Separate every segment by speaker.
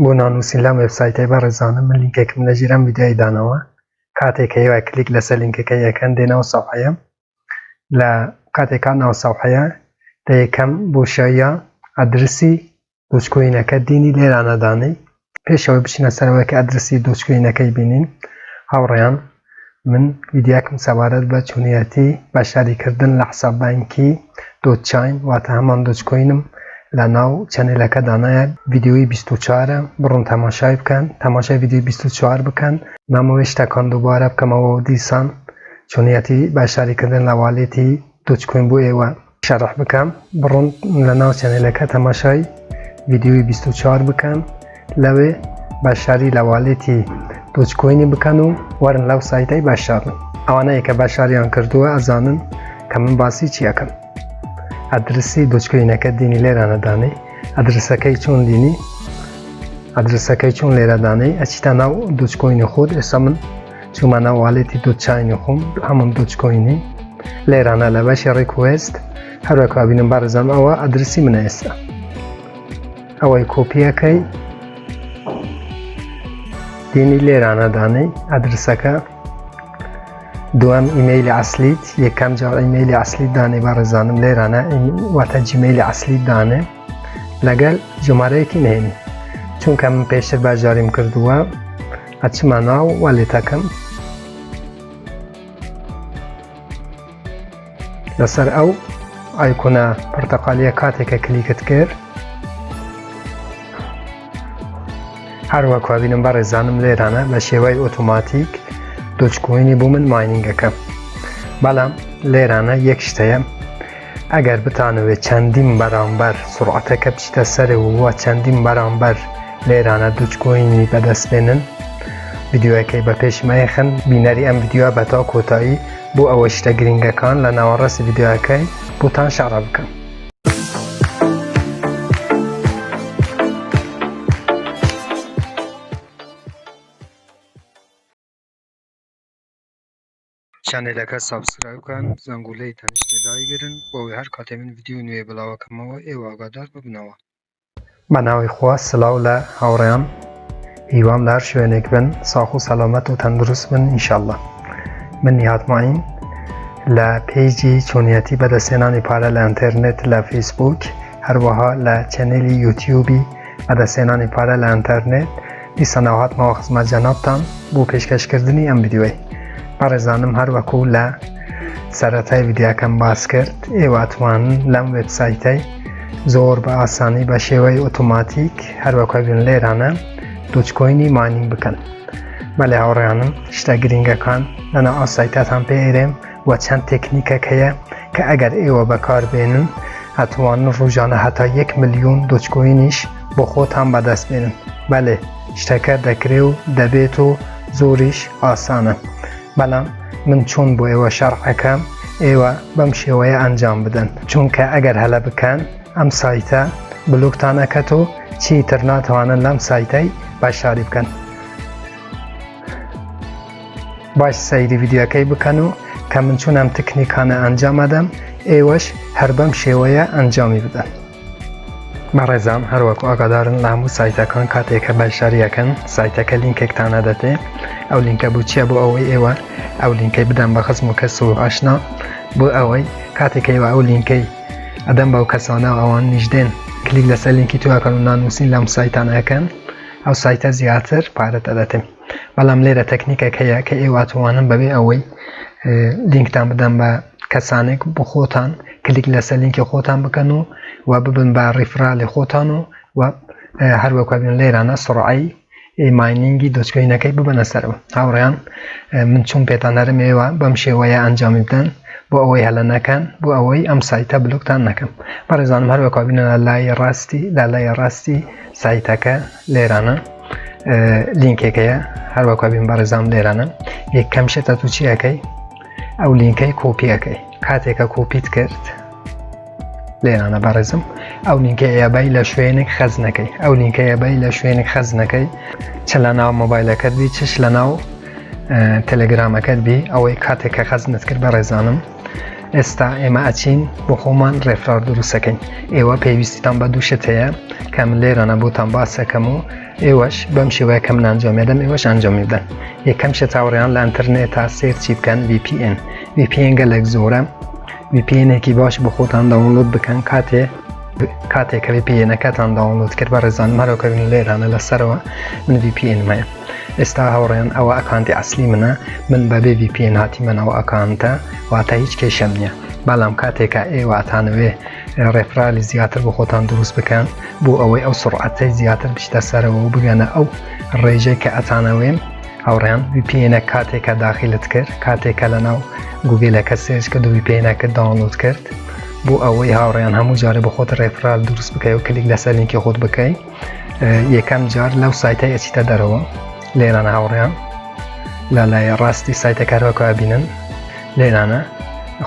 Speaker 1: بۆ نانووسین لەم وێبسایتەی بەڕێزانم من لینکێکم لە ژیرم ڤیدیۆی دانەوە کاتێک هەیە کلیک لەسەر لینکەکە یەکەن دێنەوە سەفحەیە لە کاتێک هاتنەوە سەفحەیە دە یەکەم بۆشاییە ئەدرسی دۆچکۆینەکە دینی لێرانە دانەی پێشەوەی بچینە سەرەوەی کە ئەدرسی دۆچکۆینەکەی بینین هاوڕێیان من ڤیدیۆکم سەبارەت بە چۆنیەتی بەشاریکردن لە حساب بانکی دۆچاین واتە هەمان دۆچکۆینم لە ناو چەنێلەکە دانایە ڤیدیۆی 24ە بڕۆن تەماشای بکەن تەماشای ڤیدیۆی 24 بکەن مامەوەی شتەکان دووبارە بکەمەوە دیسان چۆنیەتی بەشاریکردن لە واڵێتی دۆچکۆین بۆ ئێوە شەرح بکەم بڕۆن لە ناو چەنێلەکە تەماشای ڤیدیۆی 24 بکەن لەوێ بەشاری لە واڵێتی دۆچکۆینی بکەن و وەرن لەو سایتەی بەشارن ئەوانەیە کە بەشاریان کردووە ئەزانن کە من باسی چیەکەم ئەدرسی دۆچکۆینەکە دینی لێرانە دانەی ئەدرسەکەی چۆن دینی ئەدرسەکەی چۆن لێرە دانەی ئەچیتە ناو دۆچکۆینی خۆت ئێستا من چوومە ناو واڵێتی دۆچاینی خۆم هەموو دۆچکۆینی لێرانە لە بەشی ڕیکوێست هەروەکو بینم بەڕێزانم ئەوە ئەدرسی منە ئێستا ئەوەی کۆپیەکەی دینی لێرانە دانەی ئەدرسەکە دووەم ئیمەیلی ئەسلیت یەکەم جار ئیمەیلی ئەسلیت دانەی بەڕێزانم لێرانە واتە جیمەیلی ئەسلیت دانێ لەگەڵ ژمارەیەکی نهێنی چونکە من پێشتر باژاریم کردووە ئەچمە ناو واڵێتەکەم لەسەر ئەو ئایکۆنە پڕتەقالیە کاتێکە کلیکت کرد هەروەکو بینم بەڕێزانم لێرانە بە شێوەی ئۆتۆماتیک دۆچکۆینی بۆ من ماینینگەکە بەڵام لێرانە یەک شتەیە ئەگەر بتانەوێت چەندین بەرامبەر سورعەتەکە بچیتە سەرەوە چەندین بەرامبەر لێرانە دۆچکۆینی بەدەست بێنن ڤیدیۆەکەی بە پێشمەیەخن بینەری ئەم ڤیدیۆ بەتا کۆتایی بۆ ئەوە شتە گرنگەکان لە ناوەڕاستی ڤیدیۆەکەی بۆتان شەڕە بکەم چەنێلەکە سابسکرایب بکەن زەنگوولەی تەنیشتێدای گرن بۆەوەی هەر کاتێ من ڤیدیۆ نوێ بڵاوەکەمەوە ئێوە ئاگادار ببنەوە بە ناوی خوا سلااو لە هاوڕێیان هیوام لە هەر شوێنێک بن ساخ و سەلامەت و تەندروست بن ئینشاءالله من نیهاتماین لە پێیجی چۆنیەتی بەدەستێنانی پارە لە ئینتەرنێت لە فەیسبووک هەروەها لە چەنێلی یوتیوبی بەدەستێنانی پارە لە ئینتەرنێت دیسان هاتمەوە خزمەت جەنابتان بۆ پێشکەشکردنی ئەم ڤیدیۆی بەڕێزانم هەروەکو لە سەرەتای ڤیدیۆکەم باس کرد ئێوە ئەتوانن لەم وێبسایتەی زۆر بە ئاسانی بە شێوەی ئۆتۆماتیک هەروەکو بین لێرانە دۆچکۆینی ماینینگ بکەن بەڵێ هاوڕێیانم شتە گرنگەکان لەناو ئەو سایتەتان پێئێرێم و چەند تەکنیکێک هەیە کە ئەگەر ئێوە بەکاربێنن ئەتوانن ڕۆژانە هەتا 1 ملیۆن دۆچکۆینیش بۆ خۆتان بەدەست بێنن بەڵێ شتەکە دەکرێ و دەبێت و زۆریش ئاسانە بەڵام من چۆن بۆ ئێوە شەرحەکەم ئێوە بەم شێوەیە ئەنجام بدەن چونکە ئەگەر هەلە بکەن ئەم سایتە بلوکتانەکەت و چیتر ناتوانن لەم سایتەی بەشاری بکەن باش سەیری ڤیدیۆکەی بکەن و کە من چۆن ئەم تەکنیکانە ئەنجام ئەدەم ئێوەش هەر بەم شێوەیە ئەنجامی بدەن بەڕێزان هەروەکو ئاگادارن لە هەموو سایتەکان کاتێکە بەشاریەکەن سایتەکە لینکێکتانە دەدێ ئەو لینکە بوو چییە بۆ ئەوەی ئێوە ئەو لینکەی بدەن بە خزم و کەس و ئاشنا بۆ ئەوەی کاتێکەوە ئەو لینکەی ئەدەم بەو کەسانە و ئەوان نیشدێن کلیک لەسەر لینکی توەکەن و نانووسین لەم سایتانەکەن ئەو سایتە زیاتر پارەت ئەدەتێن بەڵام لێرە تەکنیکێک هەیە کە ئێوە ئەتوانن بەبێ ئەوەی لینکتان بدەن بە کەسانێک بۆ خۆتان کلیک لەسەر لینکی خۆتان بکەن و ببن بە ڕیفرالی خۆتان و هەروەکو بین لێرانە سڕعی ماینینگی دۆچکۆینەکەی ببنە سەرەوە هاوڕێیان من چۆن پێتان هەرم ئێوە بەم شێوەیە ئەنجامی بدەن بۆ ئەوەی هەلە نەکەن بۆ ئەوەی ئەم سایتە بلوکتان نەکەم بەڕێزانم هەروەکو بینە لە لای ڕاستی سایتەکە لێرانە لینکێکەیە هەروەکو بین بەڕێزانم لێرانە یەکەم شتە تو چیەکەی ئەو لینکەی کۆپیەکەی کاتێکە کۆپیت کرد لێرانە بەڕێزم ئەو لینکە ئێبای لە شوێنێک خەزنەکەی ئەو لینکە ئێبای لە شوێنێک خەزنەکەی چ لە ناو مۆبایلەکەت بی چش لە ناو تەلەگرامەکەت بی ئەوەی کاتێکە خەزنت کرد بەڕێزانم ئێستا ئێمە ئەچین بۆ خۆمان ڕێفرار دروستەکەین ئێوە پێویستیتان بە دوو شت هەیە کە من لێرەنە بۆتان باسەکەم و ئێوەش بەم شێوەیە کە من ئەنجامێدەم ئێوەش ئەنجامی بدەن یەکەم شت هاوڕێیان لە ئینتەرنێتە سێرچی بکەن VPN VPN گەلێک زۆرە VPNێکی باش بۆ خۆتان داونلۆد بکەن کاتێک کە VPNەکەتان داونلۆد کرد بە ڕێزانم هەرۆکەبین لێرانە لەسەرەوە من VPN مایە ئێستا هاوڕێیان ئەوە ئەکانتی ئەسلی منە من بەبێ VPN هاتیمەنەوە ئەکانتە واتە هیچ کێشەم نییە بەڵام کاتێکە ئێوەتانەوێ ڕێفرالی زیاتر بۆ خۆتان دروست بکەن بۆ ئەوەی ئەو سرعەتەی زیاتر بشتە سەرەوە و بگەنە ئەو ڕێژەی کە ئەتانەوێن هاوڕێیان VPNە کاتێکە داخلت کرد کاتێکە لەناو گوگلەکە سێرچ کرد و VPNەکە داونلۆد کرد بۆ ئەوەی هاوڕێیان هەموو جارێ بە خۆت ڕێفرال دروست بکەی و کلیک لەسەر لینکی خۆت بکەی یەکەم جار لەو سایتە ئەچیتە دەرەوە لێرانە هاوڕێیان لە لای ڕاستی سایتە کارەوەکە بینن لێرانە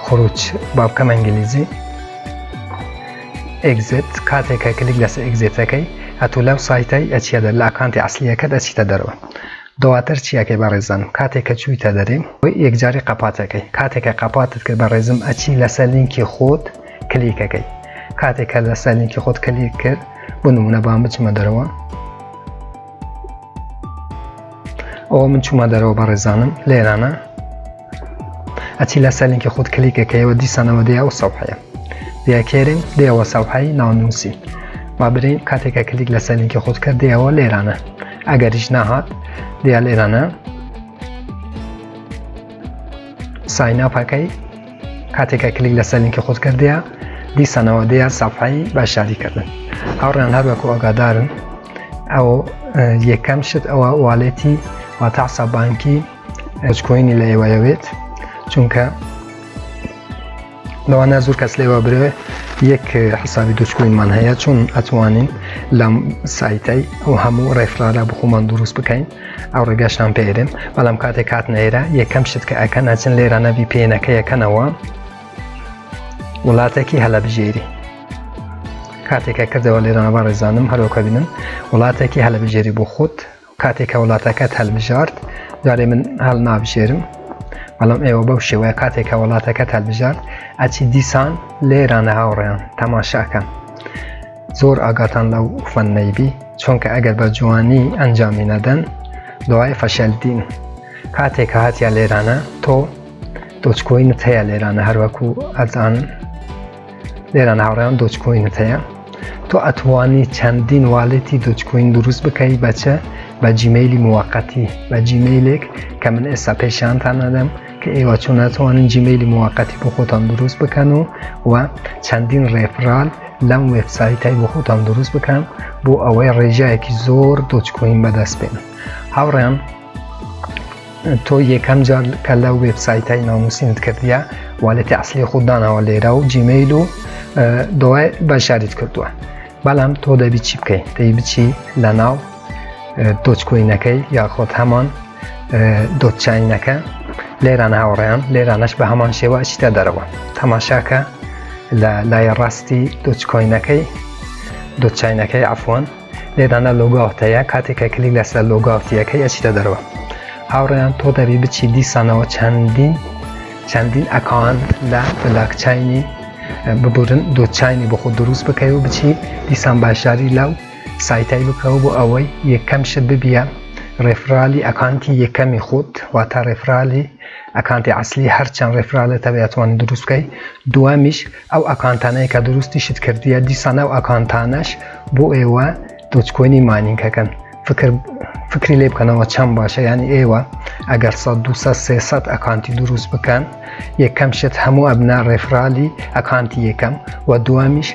Speaker 1: خروج بابکەم ئەنگلیزی ئێگزیت کاتێکە کلیک لەسەر ئێگزیتەکەی هەتوو لەو سایتەی ئەچیەدە لە ئەکانتی ئەسلیەکەت ئەچیتە دەرەوە دواتر چیەکەی بەڕێزانم کاتێککە چوویتە دەرێ یەکجاری قەپاتەکەی کاتێکە قەپاتت کرد بە ڕێزم ئەچی لەسەر لینکی خۆت کلیکەکەی کاتێکە لەسەر لینکی خۆت کلیک کرد بۆ نمونە بام بچمە دەرەوە ئەوە من چوومە دەرەوە بەڕێزانم لێرانە ئەچی لەسەر لینکی خۆت کلیکەکەیەوە دیسانەوە دێ ئەو سەوحەیە دیاکێرین دێەوە سەوحەی ناونووسی با برین کاتێکە کلیک لەسەر لینکی خۆت کرد دێەوە لێرانە ئەگەریش ناهات دیا لێرانە سایناپەکەی کاتێکە کلیک لەسەر لینکی خۆت کردیا دیسانەوە دێ سەوحەی باشاریکردن هاوڕێیان هەروەکو ئاگادارن ئەو یەکەم شت ئەوە واڵێتی واتە حساببانکی کۆینی لە ئێوەیەوێت چونکە لەوانە زۆر کەس لێوە برێ یەک حسابی دۆچکۆینمان هەیە چون ئەتوانین لەم سایتەی ئەو هەموو ڕێفرالە بخۆمان دروست بکەین ئەو ڕێگەشتان پێێرم بەڵام کاتێک هاتنەیرە یەکەم شت کە ئەکەن ئەچن لێرانە VPNەکە یەکەنەوە وڵاتێکی هەلەبژێری کاتێکە کردەوە لێرانە بە ڕێزانم هەروەکە بینن وڵاتێکی هەلەبژێری بۆ خۆت کاتێکە وڵاتەکەت هەلبژارد جارێ من هەڵ نابژێرم بەڵام ئێوە بەو شێوەیە کاتێکە وڵاتەکەت هەلبژارد ئەچی دیسان لێرانە هاوڕێیان تەماشاکەن زۆر ئاگاتان لەو فەنەیبی چونکە ئەگەر بە جوانی ئەنجامی نەدەن دوای فەشەلدین کاتێکە هاتیە لێرانە تۆ دۆچکۆینت هەیە لێرانە هەروەکو ئەزان لێرانە هاوڕێیان دۆچکۆینت هەیە تۆ ئەتوانی چەندین واڵێتی دۆچکۆین دروست بکەی بەچە بە جیمەیلی موقەتی بە جیمەیلێک کە من ئێستا پێشیانتان نەدەم کە ئێوە چۆن ناتوانن جیمەیلی موقەتی بۆ خۆتان دروست بکەن و چەندین ڕێفرال لەم وێبسایتای بۆ خۆتان دروست بکەن بۆ ئەوەی ڕێژایەکی زۆر دۆچکۆین بەدەست بێن هاوڕێیان تۆ یەکەم جار کە لەو وێبسایتای ناونووسینت کردیە واڵێتی ئەسلی خۆدانەوە لێرە و جیمەیل و دوای بەشاریت کردووە بەڵام تۆ دەبی چی بکەیت دەی بچی لە ناو دۆچکۆینەکەی یاخۆت هەمان دۆچینەکە لێرانە هاوڕێیان لێرانەش بە هەمان شێوە ئەچیتە دەرەوە تەماشاکە لە لای ڕاستی دۆچینەکەی عەفوان لێرانە لۆگاوتەیە کاتێکە کلیک لەسەر لۆگاوتیەکەی ئەچیتە دەرەوە هاوڕێیان تۆ دەبی بچی دیسانەوە چەندین ئەکاونت لە بلاکچینی ببورن دۆچینی بۆ خۆ دروست بکەی و بچی دیسان باشداری لەو سایتای بکەوە بۆ ئەوەی یەکەم شت ببیە ڕێفرالی ئەکانتی یەکەمی خۆت واتە ڕێفرالی ئەکانتی ئەسلی هەرچەند ڕێفرالێتە بە ئەتوانین دروست بکەی دووەمیش ئەو ئەکانتانەیە کە دروستی شت کردیە دیسان ئەو ئەکانتانەش بۆ ئێوە دۆچکۆینی مانینکەکەن فکری لێ بکەنەوە چەند باشە یعنی ئێوە ئەگەر 100 ئەکانتی دروست بکەن یەکەم شت هەموو ئەبنا ڕێفرالی ئەکانتی یەکەم و دووەمیش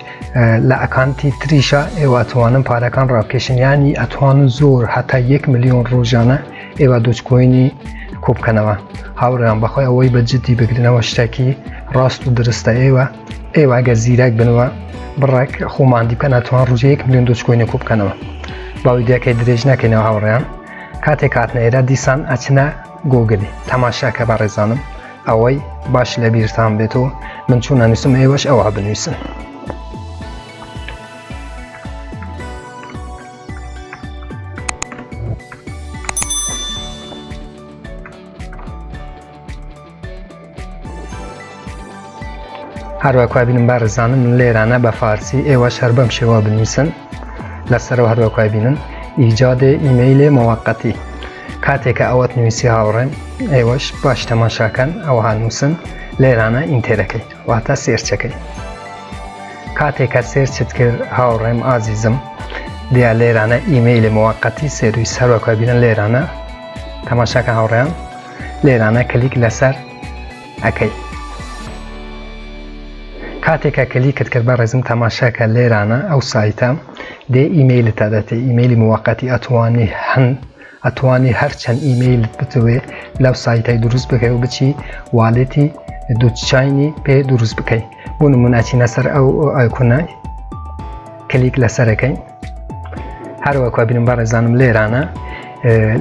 Speaker 1: لە ئەکانتی تریشە ئێوە ئەتوانن پارەکان ڕابکێشن ینی ئەتوانن زۆر هەتا 1 ملیۆن ڕۆژانە ئێوە دۆچکۆینی کۆبکەنەوە هاوڕێیان بەخۆی ئەوەی بە جددی بگرنەوە شتێکی ڕاست و درستە ئێوە ئەگەر زیرەک بنەوە بڕێک خۆماندی بکەن ئەتوان ڕۆژێ 1 ملیۆن دۆچکۆینی کۆبکەنەوە باوی دیاکەی درێژ نەکەینەوە هاوڕێیان کاتێک هاتنەیرە دیسان ئەچنە گۆگلی تەماشاکە بە ڕێزانم ئەوەی باش لە بیرتان بێتەوە من چوون نووسم ئێوەش ئەوە بنووسن هەروەکو بینم بەڕێزانم لێرانە بە فارسی ئێوەش هەر بەم شێوە بنووسن لەسەرەوە هەروەکو بینن ئیجاد ئیمەیلی موەققەتی کاتێککە ئەوەت نوویسی هاوڕێن ئێوەش باش تەماشاکەن ئەوە هەنووسن لێرانە ئینتێرەکەی واتە سێرچەکەی کاتێککە سێرچت کرد هاوڕێم ئازیزم دیا لێرانە ئیمەیلی موەققەتی سێروی هەروەکو بینن لێرانە تەماشاکە هاوڕێیان لێرانە کلیک لەسەر ئەەکەی کاتێکە کلیکت کرد بە ڕێزم تەماشاکە لێرانە ئەو سایتە دێ ئیمەیلت دەدەێت ئیمەیلی موەققەتی ئەتوانی هەرچەند ئیمەیلت بتوێ لەو سایتای دروست بکەی و بچی والێتی دووچینی پێ دروست بکەی بۆ نمونەچینە سەر ئەو ئایکۆنای کلیک لەسەرەکەی هەروەکو بینم بە ڕێزانم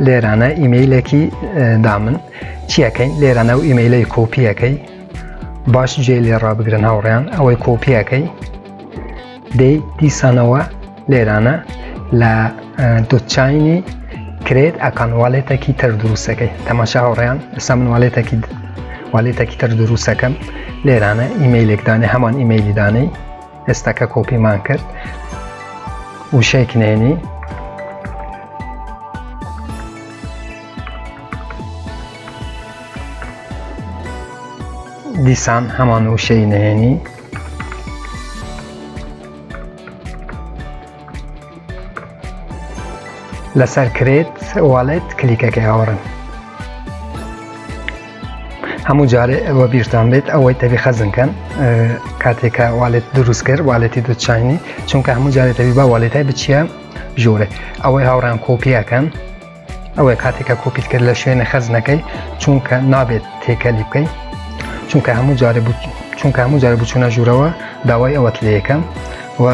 Speaker 1: لێرانە ئیمەیلێکی دامن چیەکەین لێرانە و ئیمەیلەی کۆپیەکەی باش جێ لێ ڕابگرن هاوڕێیان ئەوەی کۆپیەکەی دەی دیسانەوە لێرانە لە دووچینی کرێت ئەکان والێتێکی تر دروستەکەی تەماشا هاوڕێیان ئێستا من والێتێکی تر دروستەکەم لێرانە ئیمەیلێک دانێ هەمان ئیمەیلی دانەی ئێستاکە کۆپیمان کرد وشەیەک نێنی دیسان هەمان وشەی نهێنی لەسەر کرێت والێت کلیکەکەی هاوڕن هەموو جارێ ئەوە بیرتان بێت ئەوەی تەبی خەزنکەن کاتێکە والێت دروست کرد والێتی دووچینی چونکە هەموو جارێت تەبی بە والێتای بچیە ژۆرە ئەوەی هاوڕان کۆپیەکەن ئەوەی کاتێکە کۆپیت کرد لە شوێنە خەزنەکەی چونکە نابێت تێکەلی بکەی چونکە هەموو جارە بچوونە ژوورەوە داوای ئەوەت لێ یەکەم و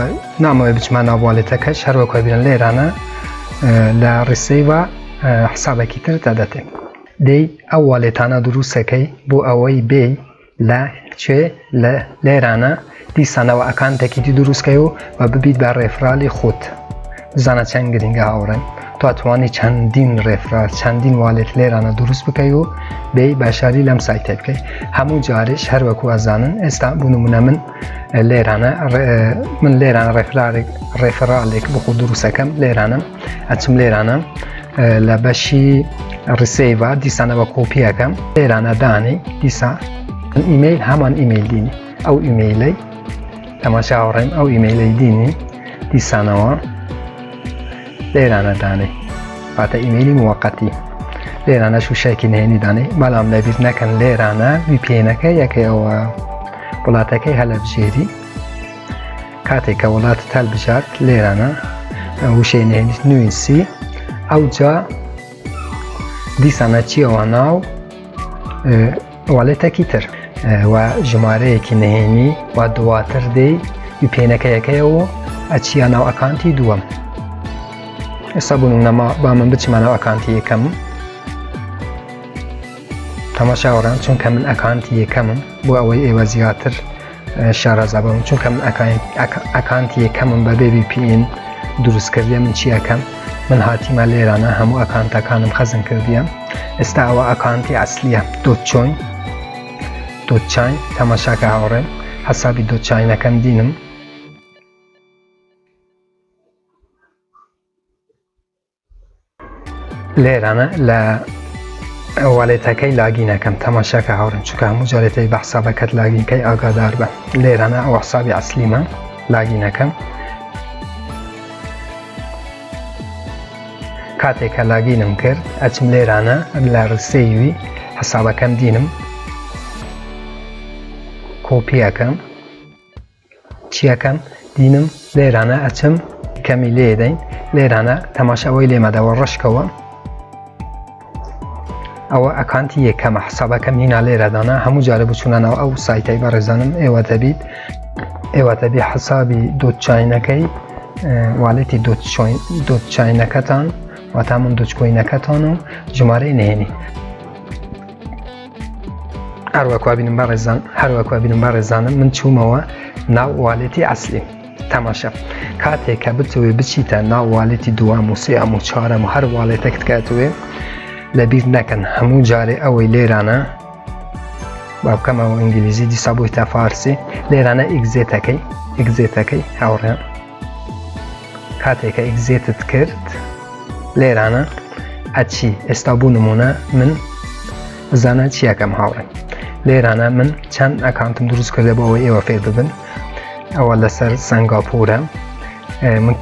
Speaker 1: نامەوەی بچمان ناوالێتەکەش هەروەکو بینن لێرانە لە ڕسەیڤە حسابێکی تر دەدەتێ دەی ئەو والێتانە دروستەکەی بۆ ئەوەی بێ لە لە لێرانە دیسانەوە ئەکانتێکی دی دروستکەی و ببیت بە ڕێفرالی خۆت بزانە چەند گرنگە هاوڕێن تو ئەتوانی چەندین ڕێفرال چەندین والێت لێرانە دروست بکەی و بێ باشاری لەم سایتە بکەی هەموو جارش هەروەکو ئەزانن ئێستا بوو نمونە من لێرانە ڕێفرالێک بخۆ دروستەکەم لێرانم ئەچم لێرانە لە بەشی ڕسەیڤە دیسانەوە کۆپیەکەم لێرانە دانی دیسا ئیمەیل هەمان ئیمەیل دینی ئەو ئیمەیلەی تەماشا هاوڕێم ئەو ئیمەیلەی دینی دیسانەوە لێرانە دانەی واتە ئیمەیلی موەققەتی لێرانە شوشایکی نهێنی دانەی بەڵام لەبیر نەکەن لێرانە VPN-ەکە یەکەیەوە وڵاتەکەی هەلەبژێری کاتێککە وڵات هەلبژات لێرانە وشەی نهێنی نوویسی ئەوجا دیسانە چیەوە ناو والێتێکی تر و ژمارەیەکی نهێنی و دواتر دەی VPN-ەکە یەکەیەوە ئەچیە ناو ئەکانتی دووەم ئێستا بوون نەما با من بچمانەوە ئەکانتی یەکەم تەماشا هاوڕێیان چونکە من ئەکانتی یەکەمم بۆ ئەوەی ئێوە زیاتر شارەزا بم چونکە من ئەکانتی یەکەمم بەبێ VPN دروستکردیە من چی ئەەکەم من هاتیمە لێرانە هەموو ئەکانتەکانم خەزم کردیە ئێستا ئەوە ئەکانتی ئەسلیە دووچین تەماشاکە هاوڕێن حسابی دووچینەکەم دینم لێرانە لە والێتەکەی لاگینەکەم تەماشاکە هاوڕێن چونکە هەموو جارێتی بە حسابەکەت لاگینکەی ئاگادار بە لێرانە ئەو حسابی ئەسلیمە لاگینەکەم کاتێکە لاگینم کرد ئەچم لێرانە لە ڕسەیوی حسابەکەم دینم کۆپیەکەم چیەکەم دینم لێرانە ئەچم کەمی لێدەین لێرانە تەماشاوەی لێمەدەوە ڕشکەوە ئەوە ئەکانتی یەکەمە حسابەکەم هینا لێرەدانا هەموو جارە بچوونەوە ئەو سایتەی بەڕێزانم ئێوە دەبی حسابی دووچینەکەی والێتی دووچینەکەتان واتە من دووچکۆینەکەتان و ژمارەی نهێنی هەروەکو بینم بەڕێزانم من چوومەوە ناو والێتی ئەسلی تەماشا کاتێککە بتوێ بچیتە ناو والێتی دووەم و سێەم و چوارەم و هەر والێتێکت کاتوێ لەبیر نەکەن هەموو جارێ ئەوەی لێرانە با بکەمەوە ئینگلیزی دیسا بوویتە فارسی لێرانە ئیگزێتەکەی هاوڕێن کاتێکە ئیگزێتت کرد لێرانە ئەچی ئێستا بوو نمونە من بزانە چیەکەم هاوڕێن لێرانە من چەند ئەکانتم دروست کردە بۆ ئەوەی ئێوە فێر ببن ئەوە لەسەر سنگاپورە من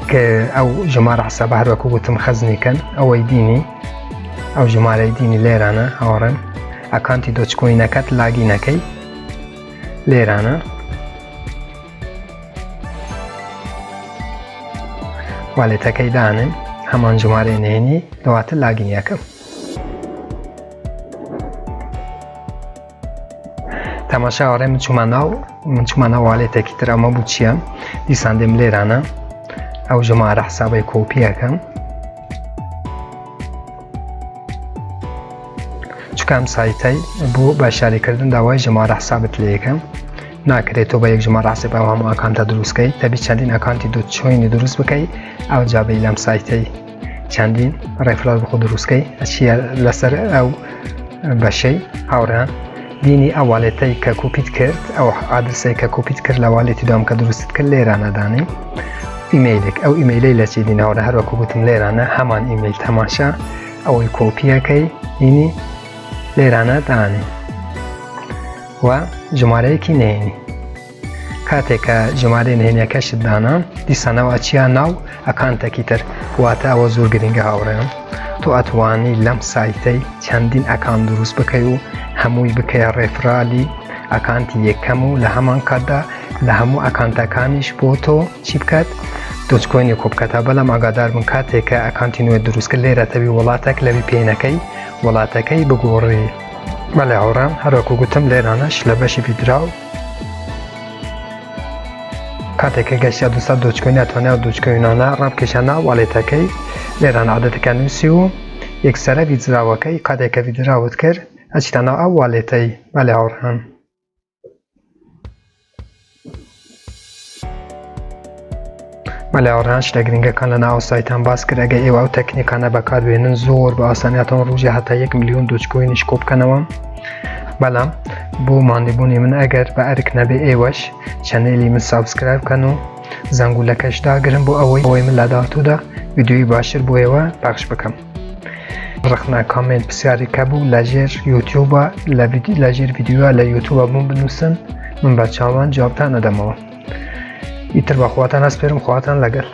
Speaker 1: ئەو ژمارە حسابە هەر وەکو گوتم خەزنیکەن ئەوەی دینی ئەو ژمارەی دینی لێرانە هاوڕێن ئەکانتی دۆچکۆینەکەت لاگینەکەی لێرانە والێتەکەی دانم هەمان ژمارەی نهێنی دواتە لاگینیەکەم تەماشا هاوڕێ من چوومە والێتێکی تر ئەمە بوو چییە دیسان دێم لێرانە ئەو ژمارە حسابەی کۆپیەکەم چکەم سایتەی بۆ بەشاریکردن داوای ژمارە حسابت لێ یەکەم ناکرێتەوە بە یەک ژمارە حساب ئەو هەموو ئەکانتە دروستکەی دەبی چەندین ئەکانتی دۆچۆینی دروست بکەی ئەو جابەی لەم سایتەی چەندین ڕێفرال بخۆ دروستکەی ئەچیە لەسەر ئەو بەشەی هاوڕێیان دینی ئەو والێتەی کە کۆپیت کرد ئەو ئادرسەی کە کۆپیت کرد لە والێتی دوام کە دروستت کرد لێرانەدانی ئیمەیلێک ئەو ئیمەیلەی لە چی دینەوەرە هەروەکو گوتم لێرانە هەمان ئیمەیل تەماشا ئەوەی کۆپیەکەی دینی لێرانە دانی و ژمارەیەکی نهێنی کاتێککە ژمارەی نهێنیەکەشت دانا دیسانەوە چیان ناو ئەکانتێکی تر واتە ئەوە زۆر گرنگە هاوڕێم تۆ ئەتوانی لەم سایتەی چەندین ئەکان دروست بکەی و هەمووی بکەیە ڕێفرالی ئەکانتی یەکەم و لە هەمان کاتدا لە هەموو ئەکانتەکانیش بۆ تۆ چی بکات دۆچکۆینی کۆبکەتە بەڵام ئاگادار بن کاتێککە ئەکانتی نوێ دروستکە لێرەتەوی وڵاتێک لەوی پێینەکەی وڵاتەکەی بگۆڕی بەڵێ هاوڕێم هەروەکو گوتم لێرانەش لە بەشی ڤیدراو کاتێککە گەشتە 200 دۆچکۆین ئەتوانێت ئەو دۆچکۆینانە ڕابکێشە ناو واڵێتەکەی لێران عادەتەکە نووسی و یەکسەرە ڤیدراوەکەی کاتێککە ڤیدراوت کرد ئەچیتە ناو ئەو واڵێتەی بەڵێ هاوڕێم بەڵێ هاوڕێیان شتە گرنگەکان لە ناو سایتان باس کرد ئەگەر ئێوە ئەو تەکنیکانە بەکاربێنن زۆر بە ئاسانیاتەوە ڕۆژی هەتا 1 ملیۆن دۆچکۆینیش کۆبکەنەوە بەڵام بۆ ماندەبوونی من ئەگەر بە ئەرک نەبێ ئێوەش چەنێلی من سابسکرایب بکەن و زەنگولەکەش داگرن بۆ ئەوەی من لە داهاتوودا ڤیدیۆی باشتر بۆ ئێوە پاخش بکەم ڕخنا کامنت پرسیارێکە بوو لەژێر یوتیوبە لەژێر ڤیدیوە لە یوتیوبە بووم بنووسن من بە چاوان جوابتان نەدەمەوە ئیتر بە خواتان هەسپێرم خواتان لەگەڵ